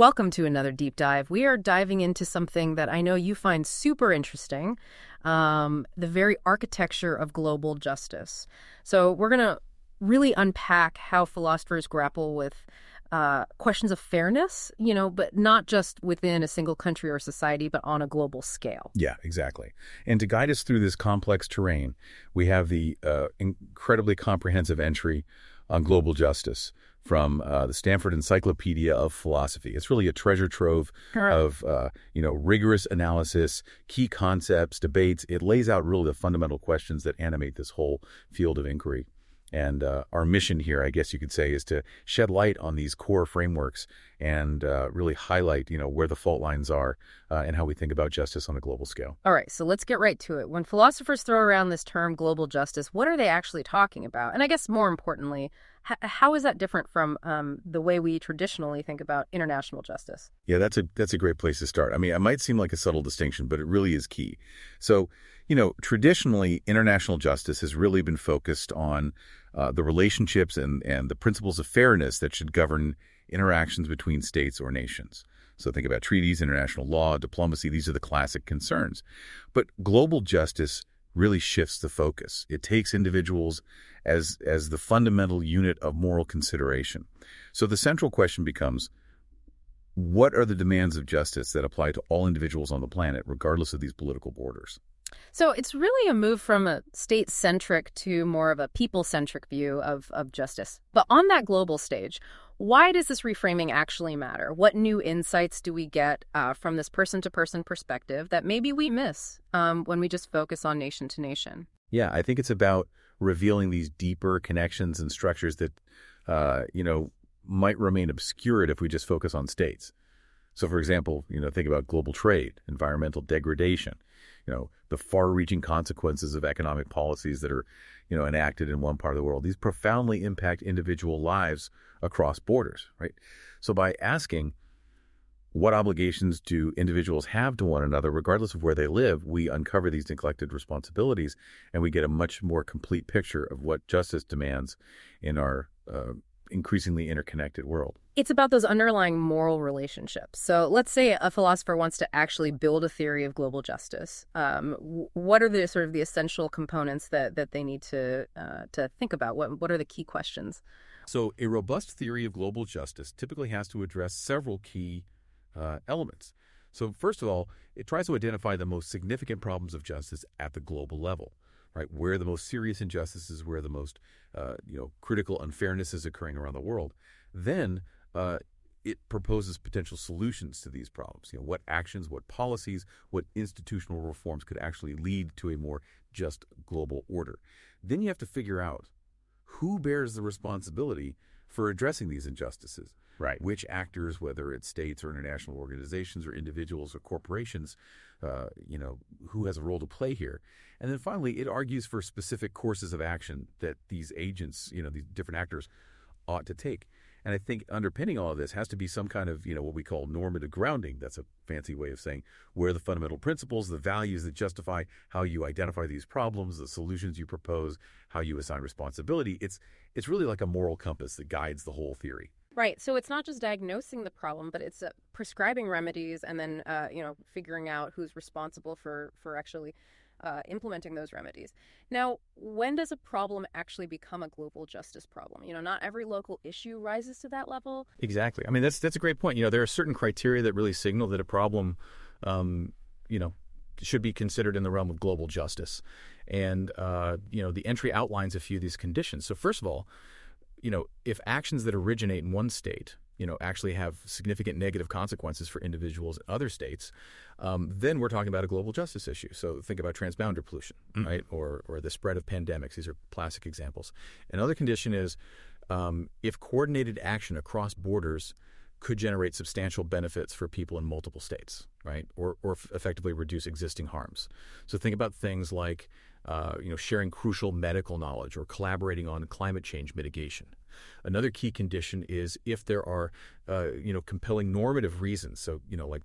Welcome to another deep dive. We are diving into something that I know you find super interesting, the very architecture of global justice. So we're going to really unpack how philosophers grapple with questions of fairness, but not just within a single country or society, but on a global scale. Yeah, exactly. And to guide us through this complex terrain, we have the incredibly comprehensive entry on global justice from the Stanford Encyclopedia of Philosophy. It's really a treasure trove of, rigorous analysis, key concepts, debates. It lays out really the fundamental questions that animate this whole field of inquiry. And our mission here, I guess you could say, is to shed light on these core frameworks and really highlight, where the fault lines are and how we think about justice on a global scale. All right, so let's get right to it. When philosophers throw around this term global justice, what are they actually talking about? And I guess more importantly, how is that different from the way we traditionally think about international justice? Yeah, that's a great place to start. I mean, it might seem like a subtle distinction, but it really is key. So, traditionally, international justice has really been focused on the relationships and the principles of fairness that should govern interactions between states or nations. So think about treaties, international law, diplomacy. These are the classic concerns. But global justice really shifts the focus. It takes individuals as the fundamental unit of moral consideration. So the central question becomes, what are the demands of justice that apply to all individuals on the planet, regardless of these political borders? So it's really a move from a state-centric to more of a people-centric view of justice. But on that global stage, why does this reframing actually matter? What new insights do we get from this person-to-person perspective that maybe we miss when we just focus on nation to nation? Yeah, I think it's about revealing these deeper connections and structures that, might remain obscured if we just focus on states. So, for example, think about global trade, environmental degradation, the far-reaching consequences of economic policies that are, enacted in one part of the world. These profoundly impact individual lives across borders, right? So by asking what obligations do individuals have to one another, regardless of where they live, we uncover these neglected responsibilities, and we get a much more complete picture of what justice demands in our increasingly interconnected world. It's about those underlying moral relationships. So let's say a philosopher wants to actually build a theory of global justice. What are the sort of the essential components that they need to think about? What are the key questions? So a robust theory of global justice typically has to address several key elements. So first of all, it tries to identify the most significant problems of justice at the global level, right? Where the most serious injustices, where the most critical unfairness is occurring around the world. Then it proposes potential solutions to these problems. What actions, what policies, what institutional reforms could actually lead to a more just global order. Then you have to figure out who bears the responsibility for addressing these injustices. Right. Which actors, whether it's states or international organizations or individuals or corporations, who has a role to play here. And then finally, it argues for specific courses of action that these agents, these different actors ought to take. And I think underpinning all of this has to be some kind of, what we call normative grounding. That's a fancy way of saying where the fundamental principles, the values that justify how you identify these problems, the solutions you propose, how you assign responsibility. It's really like a moral compass that guides the whole theory. Right. So it's not just diagnosing the problem, but it's prescribing remedies and then, figuring out who's responsible for actually implementing those remedies. Now, when does a problem actually become a global justice problem? Not every local issue rises to that level. Exactly. I mean, that's a great point. There are certain criteria that really signal that a problem, should be considered in the realm of global justice. And, the entry outlines a few of these conditions. So first of all, if actions that originate in one state, actually have significant negative consequences for individuals in other states, then we're talking about a global justice issue. So think about transboundary pollution, right? Or the spread of pandemics. These are classic examples. Another condition is if coordinated action across borders could generate substantial benefits for people in multiple states, right? Or effectively reduce existing harms. So think about things like sharing crucial medical knowledge or collaborating on climate change mitigation. Another key condition is if there are, compelling normative reasons. So, like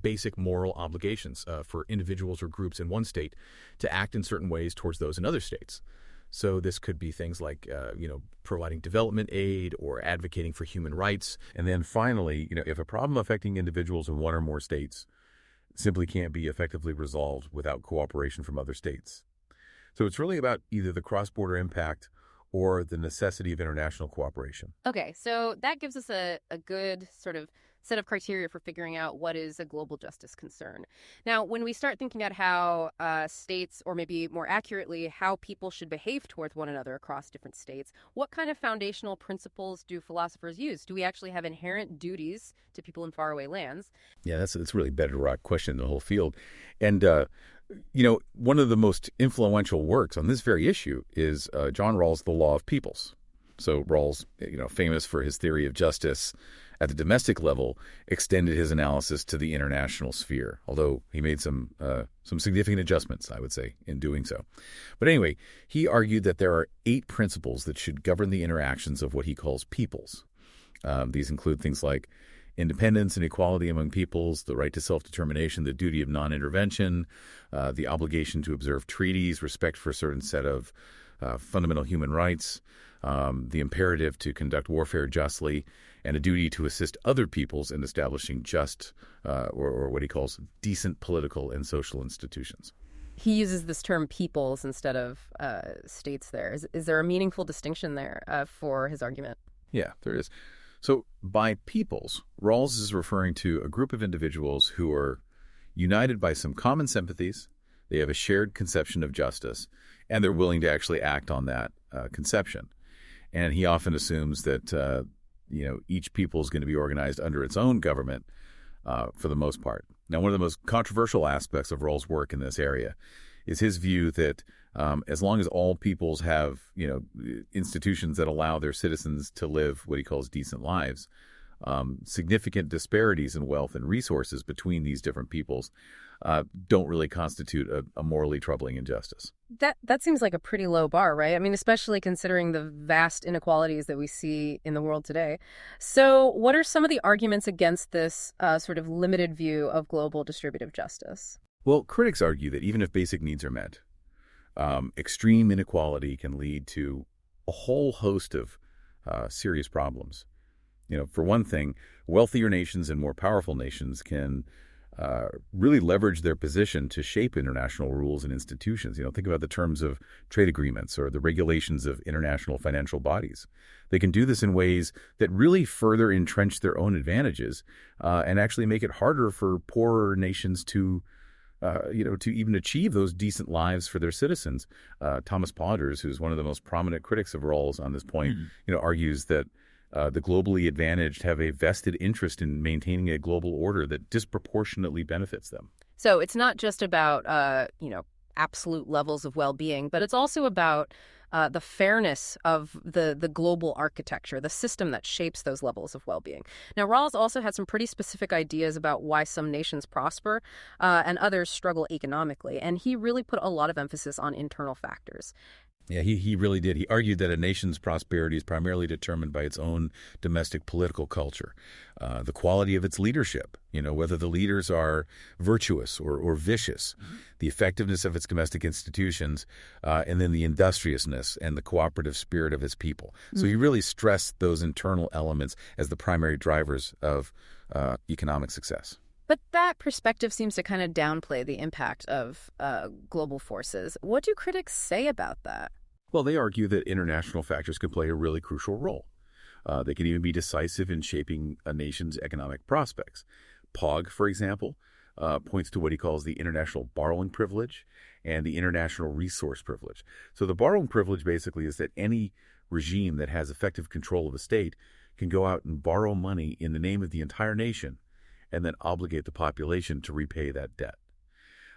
basic moral obligations for individuals or groups in one state to act in certain ways towards those in other states. So this could be things like, providing development aid or advocating for human rights. And then finally, if a problem affecting individuals in one or more states simply can't be effectively resolved without cooperation from other states. So it's really about either the cross-border impact or the necessity of international cooperation. Okay, so that gives us a good sort of set of criteria for figuring out what is a global justice concern. Now, when we start thinking about how states, or maybe more accurately, how people should behave towards one another across different states, what kind of foundational principles do philosophers use? Do we actually have inherent duties to people in faraway lands? Yeah, that's a really bedrock question in the whole field. And, one of the most influential works on this very issue is John Rawls' The Law of Peoples. So Rawls, famous for his theory of justice at the domestic level, extended his analysis to the international sphere, although he made some significant adjustments, I would say, in doing so. But anyway, he argued that there are 8 principles that should govern the interactions of what he calls peoples. These include things like independence and equality among peoples, the right to self-determination, the duty of non-intervention, the obligation to observe treaties, respect for a certain set of fundamental human rights, the imperative to conduct warfare justly, and a duty to assist other peoples in establishing just, or what he calls decent political and social institutions. He uses this term peoples instead of states there. Is there a meaningful distinction there for his argument? Yeah, there is. So by peoples, Rawls is referring to a group of individuals who are united by some common sympathies, they have a shared conception of justice, and they're willing to actually act on that conception. And he often assumes that each people is going to be organized under its own government for the most part. Now, one of the most controversial aspects of Rawls' work in this area is his view that as long as all peoples have institutions that allow their citizens to live what he calls decent lives, significant disparities in wealth and resources between these different peoples don't really constitute a morally troubling injustice. That seems like a pretty low bar, right? I mean, especially considering the vast inequalities that we see in the world today. So what are some of the arguments against this sort of limited view of global distributive justice? Well, critics argue that even if basic needs are met, extreme inequality can lead to a whole host of serious problems. For one thing, wealthier nations and more powerful nations can really leverage their position to shape international rules and institutions. Think about the terms of trade agreements or the regulations of international financial bodies. They can do this in ways that really further entrench their own advantages and actually make it harder for poorer nations to even achieve those decent lives for their citizens. Thomas Potters, who's one of the most prominent critics of Rawls on this point, argues that the globally advantaged have a vested interest in maintaining a global order that disproportionately benefits them. So it's not just about, absolute levels of well-being, but it's also about the fairness of the global architecture, the system that shapes those levels of well-being. Now, Rawls also had some pretty specific ideas about why some nations prosper and others struggle economically, and he really put a lot of emphasis on internal factors. Yeah, he really did. He argued that a nation's prosperity is primarily determined by its own domestic political culture, the quality of its leadership, whether the leaders are virtuous or vicious, the effectiveness of its domestic institutions, and then the industriousness and the cooperative spirit of its people. So he really stressed those internal elements as the primary drivers of economic success. But that perspective seems to kind of downplay the impact of global forces. What do critics say about that? Well, they argue that international factors can play a really crucial role. They can even be decisive in shaping a nation's economic prospects. Pogg, for example, points to what he calls the international borrowing privilege and the international resource privilege. So the borrowing privilege basically is that any regime that has effective control of a state can go out and borrow money in the name of the entire nation and then obligate the population to repay that debt.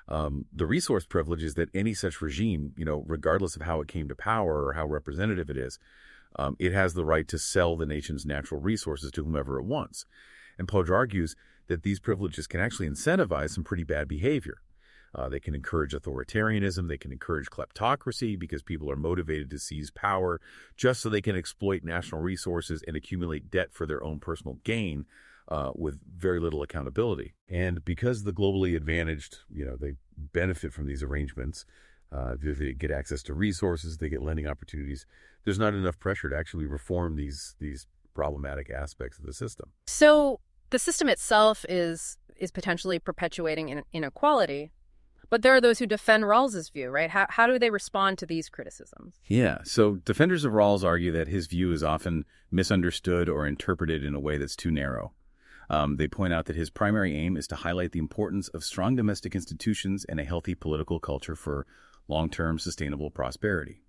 The resource privilege is that any such regime, regardless of how it came to power or how representative it is, it has the right to sell the nation's natural resources to whomever it wants. And Pogge argues that these privileges can actually incentivize some pretty bad behavior. They can encourage authoritarianism. They can encourage kleptocracy because people are motivated to seize power just so they can exploit national resources and accumulate debt for their own personal gain. With very little accountability. And because the globally advantaged, they benefit from these arrangements, They get access to resources, they get lending opportunities. There's not enough pressure to actually reform these problematic aspects of the system. So the system itself is potentially perpetuating inequality, but there are those who defend Rawls's view, right? How do they respond to these criticisms? Yeah, so defenders of Rawls argue that his view is often misunderstood or interpreted in a way that's too narrow. They point out that his primary aim is to highlight the importance of strong domestic institutions and a healthy political culture for long-term sustainable prosperity.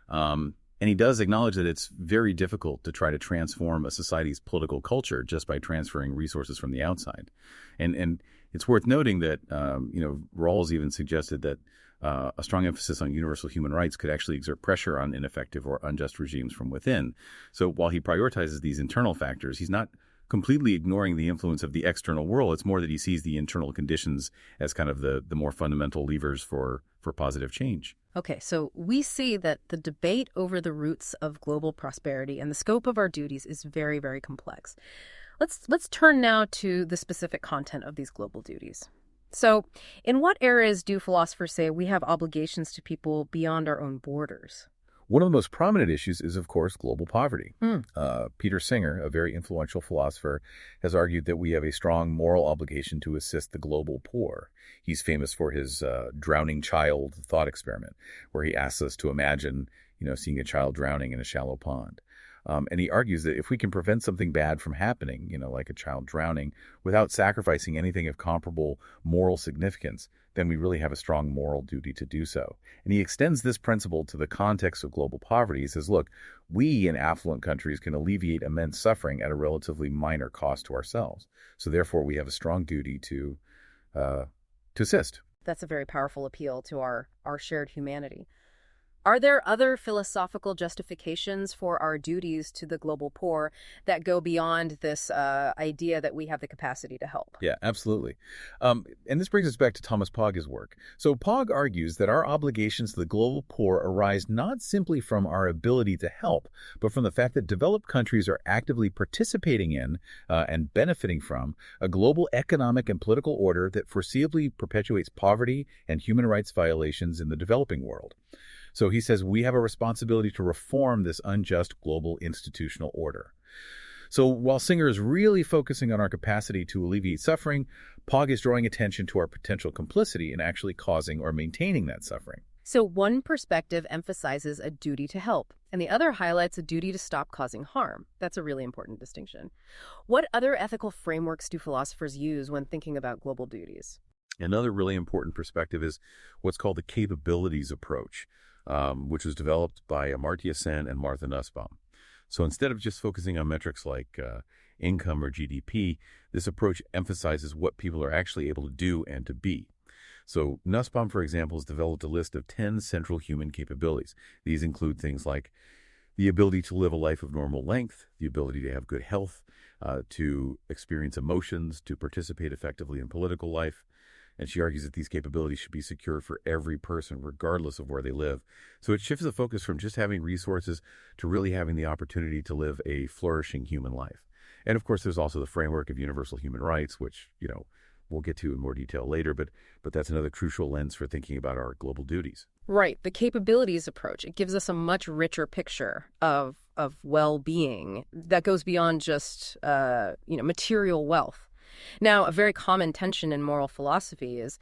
And he does acknowledge that it's very difficult to try to transform a society's political culture just by transferring resources from the outside. And it's worth noting that, Rawls even suggested that a strong emphasis on universal human rights could actually exert pressure on ineffective or unjust regimes from within. So while he prioritizes these internal factors, he's not completely ignoring the influence of the external world. It's more that he sees the internal conditions as kind of the more fundamental levers for positive change. Okay, so we see that the debate over the roots of global prosperity and the scope of our duties is very, very complex. Let's turn now to the specific content of these global duties. So, in what areas do philosophers say we have obligations to people beyond our own borders? One of the most prominent issues is, of course, global poverty. Peter Singer, a very influential philosopher, has argued that we have a strong moral obligation to assist the global poor. He's famous for his drowning child thought experiment, where he asks us to imagine, seeing a child drowning in a shallow pond. And he argues that if we can prevent something bad from happening, like a child drowning, without sacrificing anything of comparable moral significance, then we really have a strong moral duty to do so. And he extends this principle to the context of global poverty. He says, look, we in affluent countries can alleviate immense suffering at a relatively minor cost to ourselves. So therefore, we have a strong duty to assist. That's a very powerful appeal to our shared humanity. Are there other philosophical justifications for our duties to the global poor that go beyond this idea that we have the capacity to help? Yeah, absolutely. And this brings us back to Thomas Pogge's work. So Pogge argues that our obligations to the global poor arise not simply from our ability to help, but from the fact that developed countries are actively participating in and benefiting from a global economic and political order that foreseeably perpetuates poverty and human rights violations in the developing world. So he says we have a responsibility to reform this unjust global institutional order. So while Singer is really focusing on our capacity to alleviate suffering, Pogge is drawing attention to our potential complicity in actually causing or maintaining that suffering. So one perspective emphasizes a duty to help, and the other highlights a duty to stop causing harm. That's a really important distinction. What other ethical frameworks do philosophers use when thinking about global duties? Another really important perspective is what's called the capabilities approach, which was developed by Amartya Sen and Martha Nussbaum. So instead of just focusing on metrics like income or GDP, this approach emphasizes what people are actually able to do and to be. So Nussbaum, for example, has developed a list of 10 central human capabilities. These include things like the ability to live a life of normal length, the ability to have good health, to experience emotions, to participate effectively in political life. And she argues that these capabilities should be secure for every person, regardless of where they live. So it shifts the focus from just having resources to really having the opportunity to live a flourishing human life. And of course, there's also the framework of universal human rights, which, we'll get to in more detail later, but that's another crucial lens for thinking about our global duties. Right. The capabilities approach, it gives us a much richer picture of well-being that goes beyond just, material wealth. Now, a very common tension in moral philosophy is,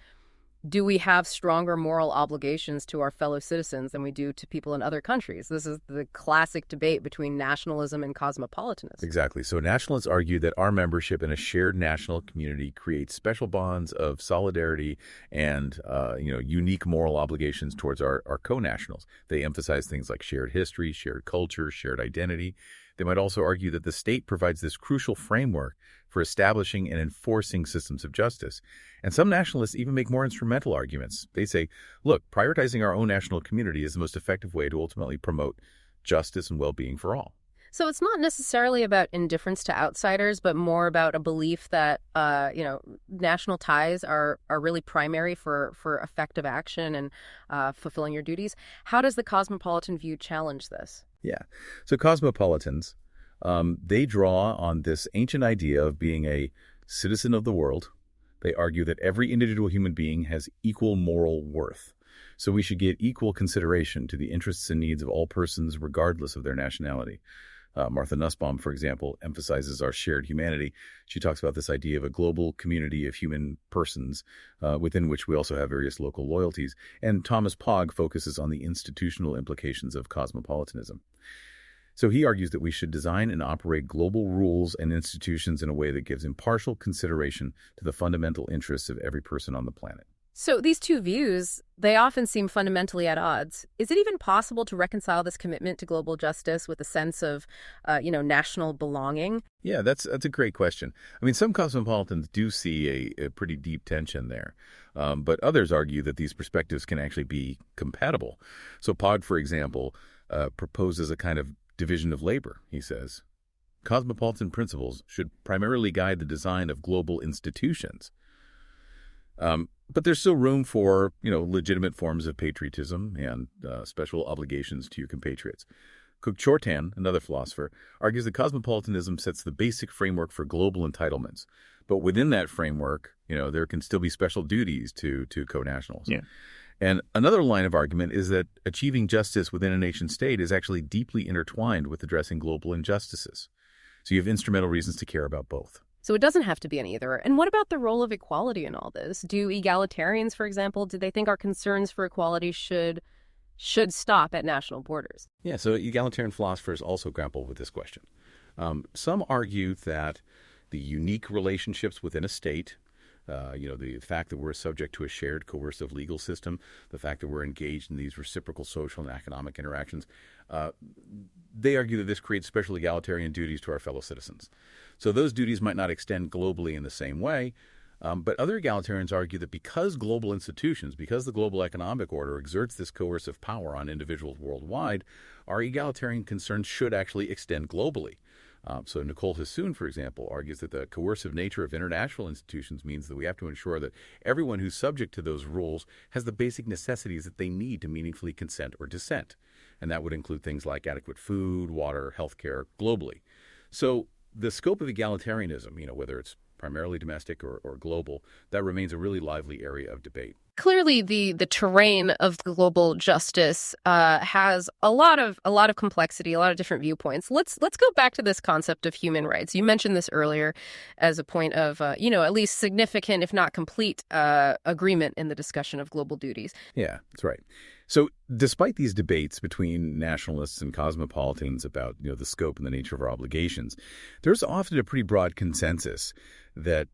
do we have stronger moral obligations to our fellow citizens than we do to people in other countries? This is the classic debate between nationalism and cosmopolitanism. Exactly. So nationalists argue that our membership in a shared national community creates special bonds of solidarity and, unique moral obligations towards our co-nationals. They emphasize things like shared history, shared culture, shared identity. They might also argue that the state provides this crucial framework for establishing and enforcing systems of justice. And some nationalists even make more instrumental arguments. They say, look, prioritizing our own national community is the most effective way to ultimately promote justice and well-being for all. So it's not necessarily about indifference to outsiders, but more about a belief that, national ties are really primary for effective action and fulfilling your duties. How does the cosmopolitan view challenge this? Yeah. So cosmopolitans, they draw on this ancient idea of being a citizen of the world. They argue that every individual human being has equal moral worth. So we should give equal consideration to the interests and needs of all persons regardless of their nationality. Martha Nussbaum, for example, emphasizes our shared humanity. She talks about this idea of a global community of human persons within which we also have various local loyalties. And Thomas Pogge focuses on the institutional implications of cosmopolitanism. So he argues that we should design and operate global rules and institutions in a way that gives impartial consideration to the fundamental interests of every person on the planet. So these two views, they often seem fundamentally at odds. Is it even possible to reconcile this commitment to global justice with a sense of, national belonging? Yeah, that's a great question. I mean, some cosmopolitans do see a pretty deep tension there, but others argue that these perspectives can actually be compatible. So Pogge, for example, proposes a kind of division of labor, he says. Cosmopolitan principles should primarily guide the design of global institutions. But there's still room for, legitimate forms of patriotism and special obligations to your compatriots. Cook-Chortan, another philosopher, argues that cosmopolitanism sets the basic framework for global entitlements. But within that framework, there can still be special duties to co-nationals. Yeah. And another line of argument is that achieving justice within a nation state is actually deeply intertwined with addressing global injustices. So you have instrumental reasons to care about both. So it doesn't have to be an either. And what about the role of equality in all this? Do egalitarians, for example, do they think our concerns for equality should stop at national borders? Yeah, so egalitarian philosophers also grapple with this question. Some argue that the unique relationships within a state, the fact that we're subject to a shared coercive legal system, the fact that we're engaged in these reciprocal social and economic interactions, they argue that this creates special egalitarian duties to our fellow citizens. So those duties might not extend globally in the same way, but other egalitarians argue that because global institutions, because the global economic order exerts this coercive power on individuals worldwide, our egalitarian concerns should actually extend globally. So Nicole Hassoun, for example, argues that the coercive nature of international institutions means that we have to ensure that everyone who's subject to those rules has the basic necessities that they need to meaningfully consent or dissent. And that would include things like adequate food, water, healthcare globally. So the scope of egalitarianism, whether it's primarily domestic or global, that remains a really lively area of debate. Clearly, the terrain of global justice has a lot of complexity, a lot of different viewpoints. Let's go back to this concept of human rights. You mentioned this earlier as a point of at least significant, if not complete, agreement in the discussion of global duties. Yeah, that's right. So despite these debates between nationalists and cosmopolitans about the scope and the nature of our obligations, there's often a pretty broad consensus that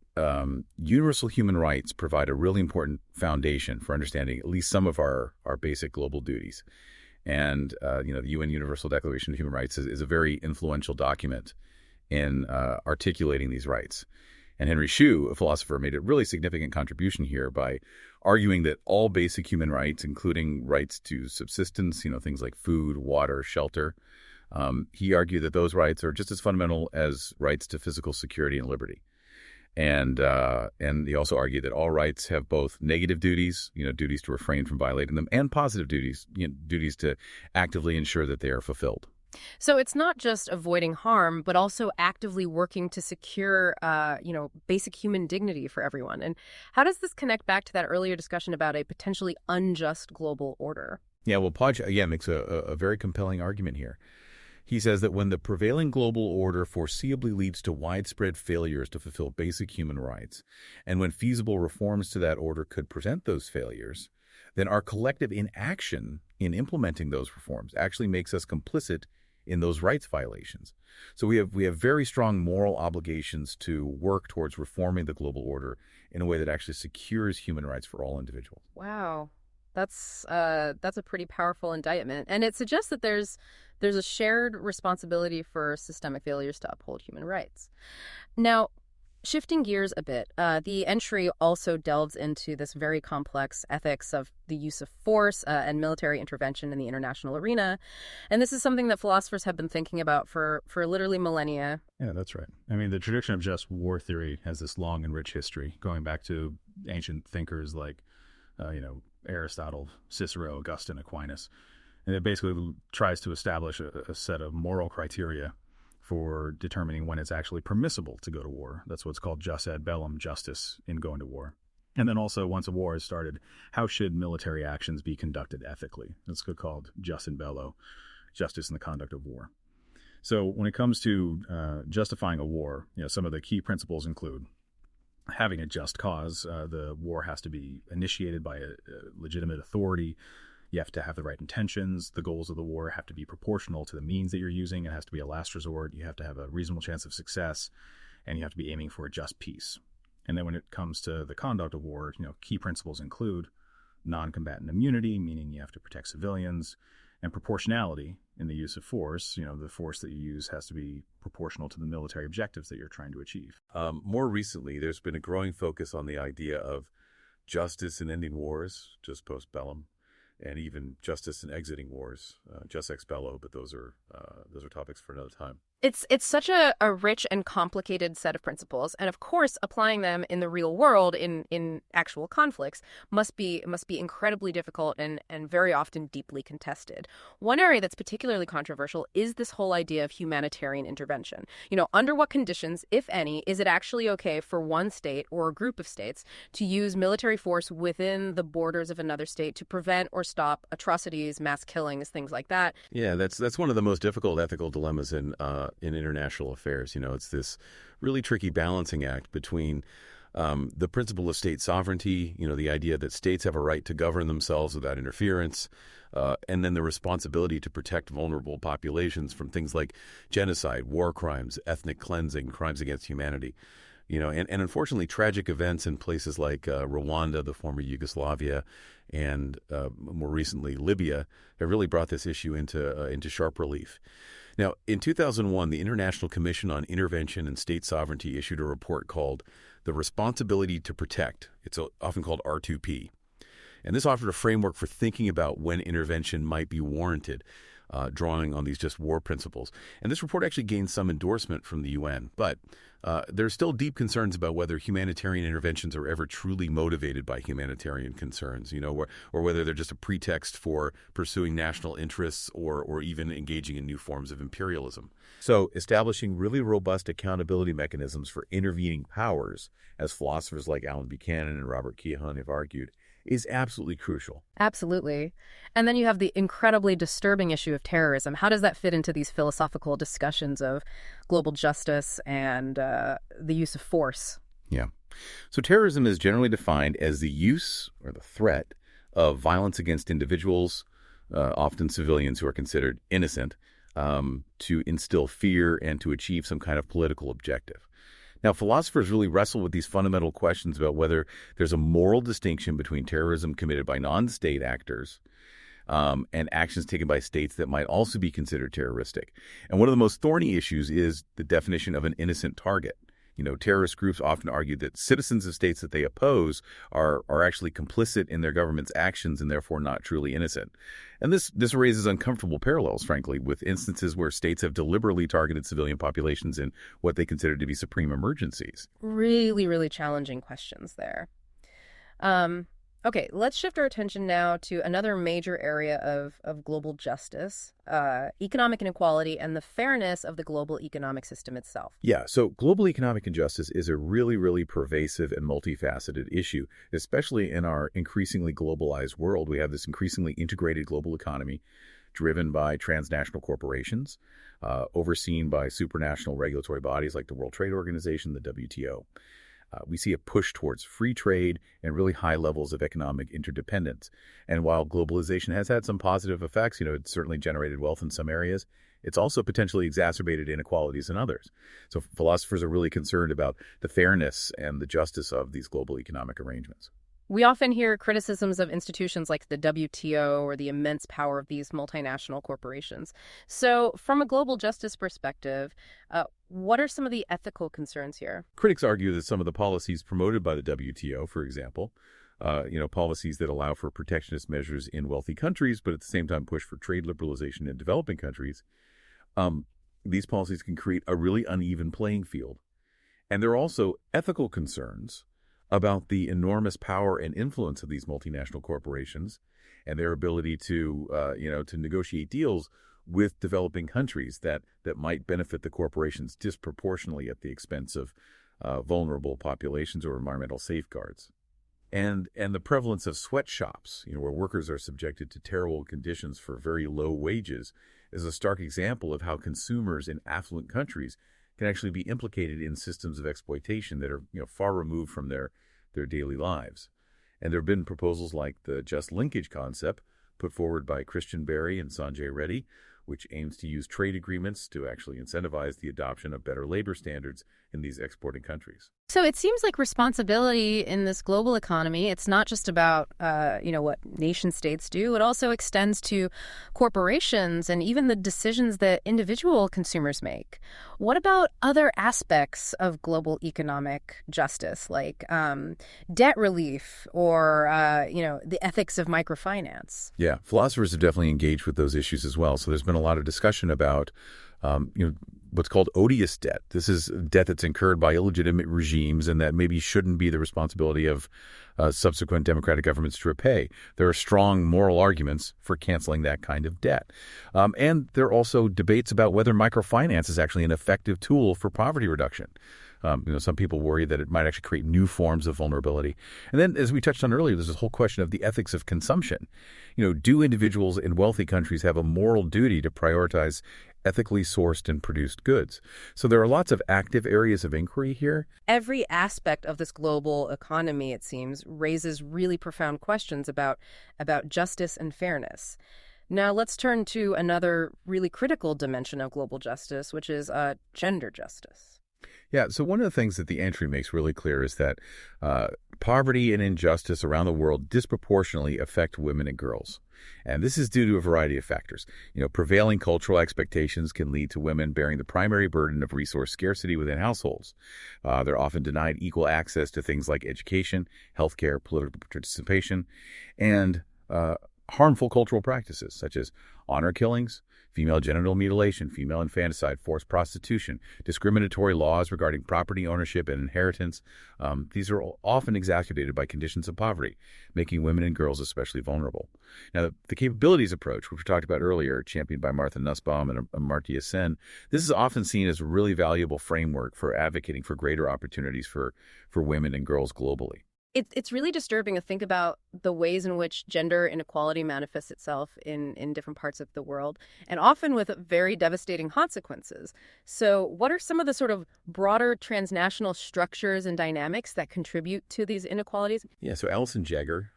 universal human rights provide a really important foundation for understanding at least some of our basic global duties. And the UN Universal Declaration of Human Rights is a very influential document in articulating these rights. And Henry Shue, a philosopher, made a really significant contribution here by arguing that all basic human rights, including rights to subsistence, things like food, water, shelter, he argued that those rights are just as fundamental as rights to physical security and liberty. And he also argued that all rights have both negative duties, duties to refrain from violating them, and positive duties, duties to actively ensure that they are fulfilled. So it's not just avoiding harm, but also actively working to secure, basic human dignity for everyone. And how does this connect back to that earlier discussion about a potentially unjust global order? Yeah, well, Pogge, again, makes a very compelling argument here. He says that when the prevailing global order foreseeably leads to widespread failures to fulfill basic human rights, and when feasible reforms to that order could prevent those failures, then our collective inaction in implementing those reforms actually makes us complicit in those rights violations. So we have very strong moral obligations to work towards reforming the global order in a way that actually secures human rights for all individuals. Wow. That's a pretty powerful indictment. And it suggests that there's a shared responsibility for systemic failures to uphold human rights. Now, shifting gears a bit, the entry also delves into this very complex ethics of the use of force and military intervention in the international arena. And this is something that philosophers have been thinking about for literally millennia. Yeah, that's right. I mean, the tradition of just war theory has this long and rich history, going back to ancient thinkers like, Aristotle, Cicero, Augustine, Aquinas. And it basically tries to establish a set of moral criteria for determining when it's actually permissible to go to war. That's what's called jus ad bellum, justice in going to war. And then also, once a war has started, how should military actions be conducted ethically? It's called jus in bello, justice in the conduct of war. So when it comes to justifying a war, some of the key principles include having a just cause. The war has to be initiated by a legitimate authority. You have to have the right intentions. The goals of the war have to be proportional to the means that you're using. It has to be a last resort. You have to have a reasonable chance of success, and you have to be aiming for a just peace. And then when it comes to the conduct of war, key principles include non-combatant immunity, meaning you have to protect civilians, and proportionality in the use of force. The force that you use has to be proportional to the military objectives that you're trying to achieve. More recently, there's been a growing focus on the idea of justice in ending wars, just post-bellum, and even justice in exiting wars, just ex bello, but those are topics for another time. It's such a rich and complicated set of principles, and of course, applying them in the real world in actual conflicts must be incredibly difficult and very often deeply contested. One area that's particularly controversial is this whole idea of humanitarian intervention. Under what conditions, if any, is it actually okay for one state or a group of states to use military force within the borders of another state to prevent or stop atrocities, mass killings, things like that? Yeah, that's one of the most difficult ethical dilemmas in international affairs. It's this really tricky balancing act between the principle of state sovereignty, the idea that states have a right to govern themselves without interference, and then the responsibility to protect vulnerable populations from things like genocide, war crimes, ethnic cleansing, crimes against humanity. And unfortunately, tragic events in places like Rwanda, the former Yugoslavia, and more recently Libya have really brought this issue into sharp relief. Now, in 2001, the International Commission on Intervention and State Sovereignty issued a report called The Responsibility to Protect. It's often called R2P. And this offered a framework for thinking about when intervention might be warranted, drawing on these just war principles. And this report actually gained some endorsement from the UN, but there's still deep concerns about whether humanitarian interventions are ever truly motivated by humanitarian concerns, or whether they're just a pretext for pursuing national interests or even engaging in new forms of imperialism. So establishing really robust accountability mechanisms for intervening powers, as philosophers like Alan Buchanan and Robert Keohane have argued, is absolutely crucial. Absolutely. And then you have the incredibly disturbing issue of terrorism. How does that fit into these philosophical discussions of global justice and the use of force? Yeah. So terrorism is generally defined as the use or the threat of violence against individuals, often civilians who are considered innocent, to instill fear and to achieve some kind of political objective. Now, philosophers really wrestle with these fundamental questions about whether there's a moral distinction between terrorism committed by non-state actors and actions taken by states that might also be considered terroristic. And one of the most thorny issues is the definition of an innocent target. Terrorist groups often argue that citizens of states that they oppose are actually complicit in their government's actions and therefore not truly innocent. And this raises uncomfortable parallels, frankly, with instances where states have deliberately targeted civilian populations in what they consider to be supreme emergencies. Really, really challenging questions there. Okay, let's shift our attention now to another major area of global justice, economic inequality and the fairness of the global economic system itself. Yeah, so global economic injustice is a really, really pervasive and multifaceted issue, especially in our increasingly globalized world. We have this increasingly integrated global economy driven by transnational corporations, overseen by supranational regulatory bodies like the World Trade Organization, the WTO. We see a push towards free trade and really high levels of economic interdependence. And while globalization has had some positive effects, it's certainly generated wealth in some areas, it's also potentially exacerbated inequalities in others. So philosophers are really concerned about the fairness and the justice of these global economic arrangements. We often hear criticisms of institutions like the WTO or the immense power of these multinational corporations. So from a global justice perspective, what are some of the ethical concerns here? Critics argue that some of the policies promoted by the WTO, for example, policies that allow for protectionist measures in wealthy countries, but at the same time push for trade liberalization in developing countries, these policies can create a really uneven playing field. And there are also ethical concerns about the enormous power and influence of these multinational corporations and their ability to negotiate deals with developing countries that might benefit the corporations disproportionately at the expense of vulnerable populations or environmental safeguards. And the prevalence of sweatshops, where workers are subjected to terrible conditions for very low wages, is a stark example of how consumers in affluent countries can actually be implicated in systems of exploitation that are, far removed from their daily lives. And there have been proposals like the just linkage concept put forward by Christian Berry and Sanjay Reddy, which aims to use trade agreements to actually incentivize the adoption of better labor standards in these exporting countries. So it seems like responsibility in this global economy, it's not just about, what nation states do. It also extends to corporations and even the decisions that individual consumers make. What about other aspects of global economic justice, like debt relief or, the ethics of microfinance? Yeah, philosophers have definitely engaged with those issues as well. So there's been a lot of discussion about, what's called odious debt. This is debt that's incurred by illegitimate regimes and that maybe shouldn't be the responsibility of subsequent democratic governments to repay. There are strong moral arguments for canceling that kind of debt. And there are also debates about whether microfinance is actually an effective tool for poverty reduction. Some people worry that it might actually create new forms of vulnerability. And then, as we touched on earlier, there's this whole question of the ethics of consumption. Do individuals in wealthy countries have a moral duty to prioritize ethically sourced and produced goods? So there are lots of active areas of inquiry here. Every aspect of this global economy, it seems, raises really profound questions about justice and fairness. Now let's turn to another really critical dimension of global justice, which is gender justice. Yeah, so one of the things that the entry makes really clear is that poverty and injustice around the world disproportionately affect women and girls. And this is due to a variety of factors. Prevailing cultural expectations can lead to women bearing the primary burden of resource scarcity within households. They're often denied equal access to things like education, healthcare, political participation, and harmful cultural practices such as honor killings, female genital mutilation, female infanticide, forced prostitution, discriminatory laws regarding property ownership and inheritance. These are often exacerbated by conditions of poverty, making women and girls especially vulnerable. Now, the capabilities approach, which we talked about earlier, championed by Martha Nussbaum and Amartya Sen, this is often seen as a really valuable framework for advocating for greater opportunities for women and girls globally. It's really disturbing to think about the ways in which gender inequality manifests itself in different parts of the world, and often with very devastating consequences. So what are some of the sort of broader transnational structures and dynamics that contribute to these inequalities? Yeah, so Alison Jagger,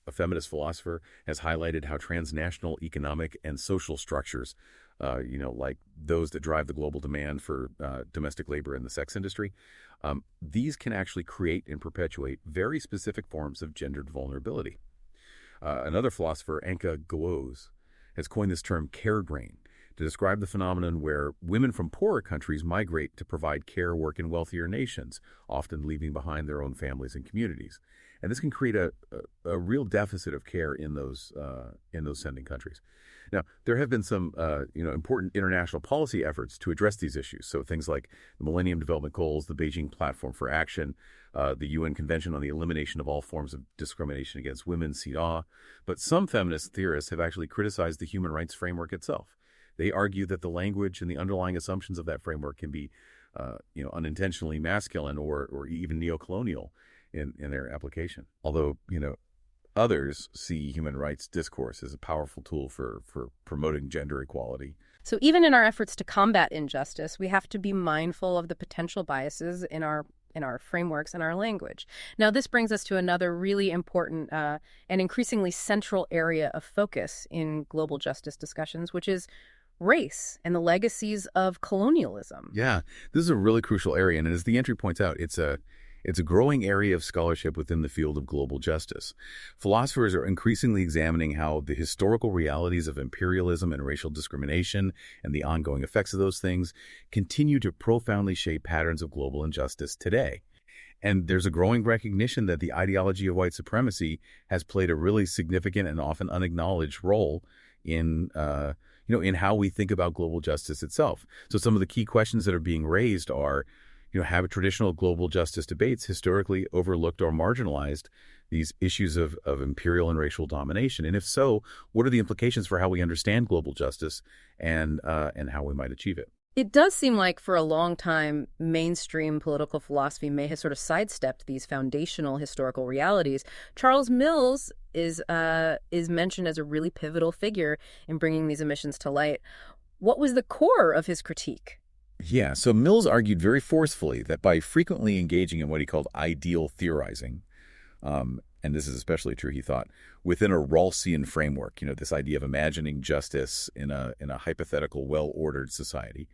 a feminist philosopher, has highlighted how transnational economic and social structures, like those that drive the global demand for domestic labor in the sex industry, these can actually create and perpetuate very specific forms of gendered vulnerability. Another philosopher, Anka Gwoz, has coined this term care grain to describe the phenomenon where women from poorer countries migrate to provide care work in wealthier nations, often leaving behind their own families and communities. And this can create a real deficit of care in those sending countries. Now, there have been some important international policy efforts to address these issues. So things like the Millennium Development Goals, the Beijing Platform for Action, the UN Convention on the Elimination of All Forms of Discrimination Against Women, CEDAW. But some feminist theorists have actually criticized the human rights framework itself. They argue that the language and the underlying assumptions of that framework can be unintentionally masculine or even neocolonial in their application. Although, others see human rights discourse as a powerful tool for promoting gender equality. So even in our efforts to combat injustice, we have to be mindful of the potential biases in our frameworks and our language. Now, this brings us to another really important and increasingly central area of focus in global justice discussions, which is race and the legacies of colonialism. Yeah, this is a really crucial area, and as the entry points out, it's a growing area of scholarship within the field of global justice. Philosophers are increasingly examining how the historical realities of imperialism and racial discrimination and the ongoing effects of those things continue to profoundly shape patterns of global injustice today. And there's a growing recognition that the ideology of white supremacy has played a really significant and often unacknowledged role in how we think about global justice itself. So some of the key questions that are being raised are, have traditional global justice debates historically overlooked or marginalized these issues of imperial and racial domination? And if so, what are the implications for how we understand global justice and how we might achieve it? It does seem like for a long time, mainstream political philosophy may have sort of sidestepped these foundational historical realities. Charles Mills is mentioned as a really pivotal figure in bringing these emissions to light. What was the core of his critique? Yeah, so Mills argued very forcefully that by frequently engaging in what he called ideal theorizing, and this is especially true, he thought, within a Rawlsian framework, this idea of imagining justice in a hypothetical, well-ordered society.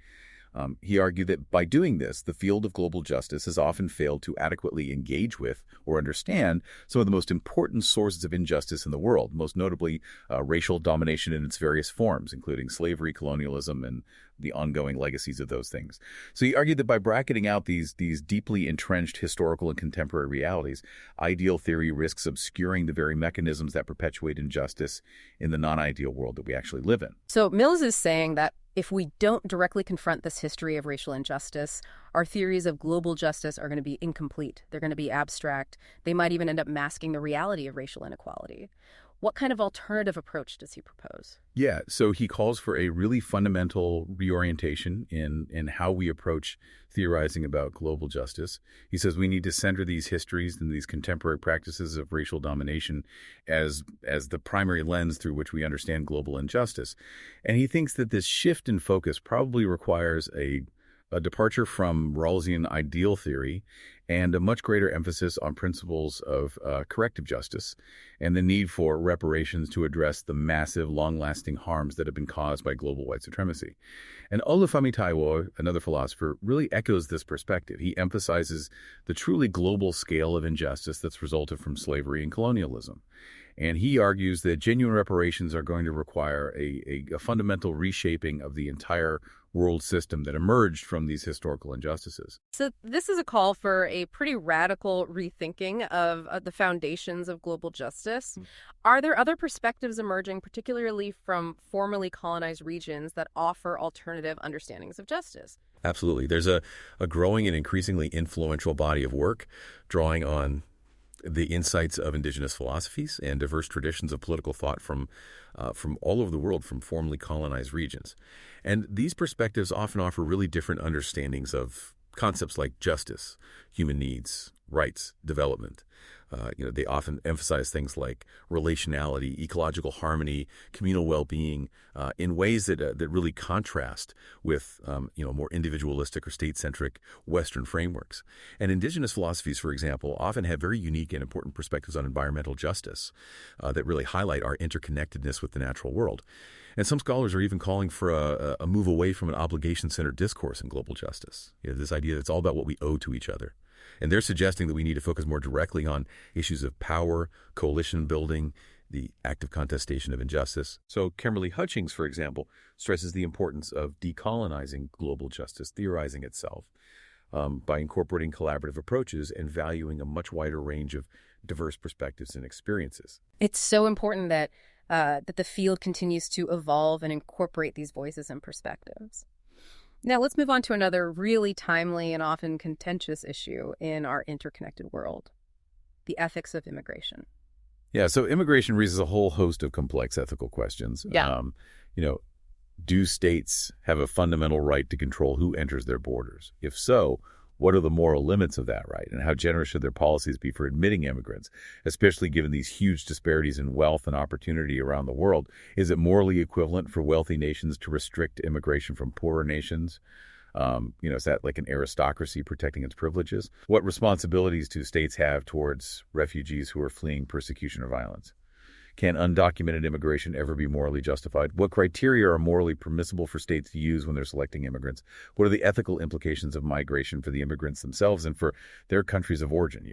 He argued that by doing this, the field of global justice has often failed to adequately engage with or understand some of the most important sources of injustice in the world, most notably racial domination in its various forms, including slavery, colonialism, and the ongoing legacies of those things. So he argued that by bracketing out these deeply entrenched historical and contemporary realities, ideal theory risks obscuring the very mechanisms that perpetuate injustice in the non-ideal world that we actually live in. So Mills is saying that if we don't directly confront this history of racial injustice, our theories of global justice are going to be incomplete. They're going to be abstract. They might even end up masking the reality of racial inequality. What kind of alternative approach does he propose? Yeah, so he calls for a really fundamental reorientation in how we approach theorizing about global justice. He says we need to center these histories and these contemporary practices of racial domination as the primary lens through which we understand global injustice. And he thinks that this shift in focus probably requires a departure from Rawlsian ideal theory and a much greater emphasis on principles of corrective justice and the need for reparations to address the massive, long-lasting harms that have been caused by global white supremacy. And Olufemi Taiwo, another philosopher, really echoes this perspective. He emphasizes the truly global scale of injustice that's resulted from slavery and colonialism. And he argues that genuine reparations are going to require a fundamental reshaping of the entire world system that emerged from these historical injustices. So this is a call for a pretty radical rethinking of the foundations of global justice. Are there other perspectives emerging, particularly from formerly colonized regions, that offer alternative understandings of justice? Absolutely. There's a growing and increasingly influential body of work drawing on the insights of indigenous philosophies and diverse traditions of political thought from all over the world, from formerly colonized regions. And these perspectives often offer really different understandings of concepts like justice, human needs, rights, development. They often emphasize things like relationality, ecological harmony, communal well-being in ways that really contrast with more individualistic or state-centric Western frameworks. And indigenous philosophies, for example, often have very unique and important perspectives on environmental justice that really highlight our interconnectedness with the natural world. And some scholars are even calling for a move away from an obligation-centered discourse in global justice. This idea that it's all about what we owe to each other. And they're suggesting that we need to focus more directly on issues of power, coalition building, the active contestation of injustice. So Kimberly Hutchings, for example, stresses the importance of decolonizing global justice, theorizing itself by incorporating collaborative approaches and valuing a much wider range of diverse perspectives and experiences. It's so important that the field continues to evolve and incorporate these voices and perspectives. Now, let's move on to another really timely and often contentious issue in our interconnected world, the ethics of immigration. Yeah, so immigration raises a whole host of complex ethical questions. Yeah. Do states have a fundamental right to control who enters their borders? If so, what are the moral limits of that right? And how generous should their policies be for admitting immigrants, especially given these huge disparities in wealth and opportunity around the world? Is it morally equivalent for wealthy nations to restrict immigration from poorer nations? Is that like an aristocracy protecting its privileges? What responsibilities do states have towards refugees who are fleeing persecution or violence? Can undocumented immigration ever be morally justified? What criteria are morally permissible for states to use when they're selecting immigrants? What are the ethical implications of migration for the immigrants themselves and for their countries of origin?